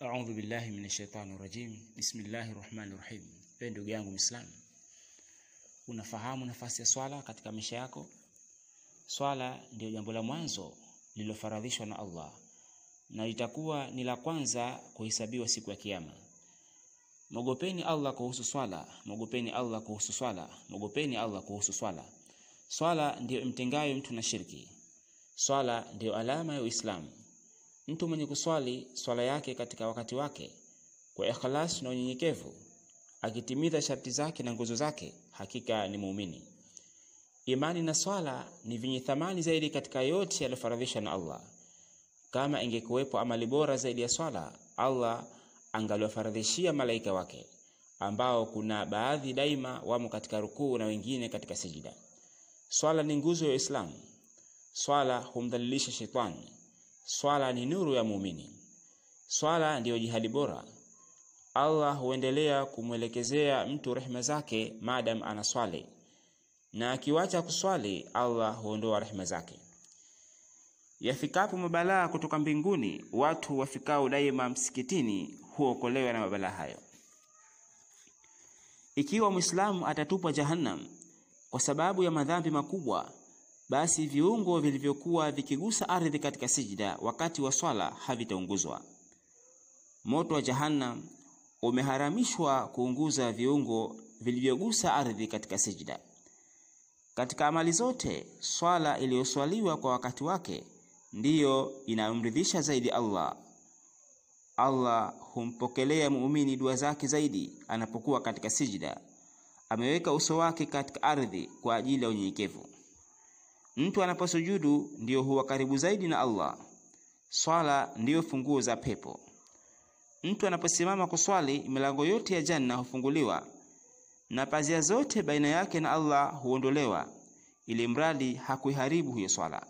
A'udhu billahi minash shaitani rajim. Bismillahir rahmanir rahim. Ndugu yangu Muislamu, unafahamu nafasi ya swala katika maisha yako? Swala ndio jambo la mwanzo lililofaradhishwa na Allah na litakuwa ni la kwanza kuhesabiwa siku ya kiyama. Mogopeni Allah kuhusu swala, mogopeni Allah kuhusu swala, mogopeni Allah kuhusu swala. Swala ndio imtengayo mtu na shirki. Swala ndio alama ya Uislamu. Mtu mwenye kuswali swala yake katika wakati wake kwa ikhlas na unyenyekevu, akitimiza sharti zake na nguzo zake, hakika ni muumini. Imani na swala ni vyenye thamani zaidi katika yote yaliyofaradhishwa na Allah. Kama ingekuwepo amali bora zaidi ya swala, Allah angaliwafaradhishia malaika wake, ambao kuna baadhi daima wamo katika rukuu na wengine katika sijida. Swala ni nguzo ya Uislamu. Swala humdhalilisha shetani. Swala ni nuru ya muumini. Swala ndio jihadi bora. Allah huendelea kumwelekezea mtu rehema zake maadam anaswali, na akiwacha kuswali Allah huondoa rehema zake. Yafikapo mabalaa kutoka mbinguni, watu wafikao daima msikitini huokolewa na mabalaa hayo. Ikiwa Muislamu atatupwa jahannam kwa sababu ya madhambi makubwa, basi viungo vilivyokuwa vikigusa ardhi katika sijida wakati wa swala havitaunguzwa. Moto wa jahannam umeharamishwa kuunguza viungo vilivyogusa ardhi katika sijida. Katika amali zote, swala iliyoswaliwa kwa wakati wake ndiyo inamridhisha zaidi Allah. Allah humpokelea muumini dua zake zaidi anapokuwa katika sijida. Ameweka uso wake katika ardhi kwa ajili ya unyenyekevu. Mtu anaposujudu ndiyo huwa karibu zaidi na Allah. Swala ndiyo funguo za pepo. Mtu anaposimama kuswali, milango yote ya janna hufunguliwa na pazia zote baina yake na Allah huondolewa, ili mradi hakuiharibu hiyo swala.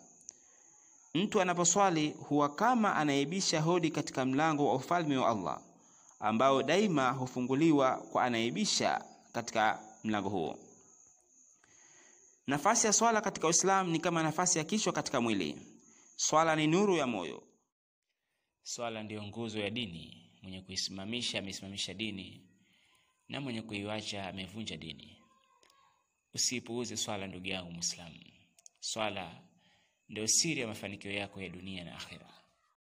Mtu anaposwali huwa kama anaibisha hodi katika mlango wa ufalme wa Allah, ambao daima hufunguliwa kwa anaibisha katika mlango huo. Nafasi ya swala katika Uislamu ni kama nafasi ya kichwa katika mwili. Swala ni nuru ya moyo. Swala ndio nguzo ya dini. Mwenye kuisimamisha amesimamisha dini, na mwenye kuiacha amevunja dini. Usipuuze swala, ndugu yangu Muislamu. Swala ndio siri ya mafanikio yako ya dunia na akhera.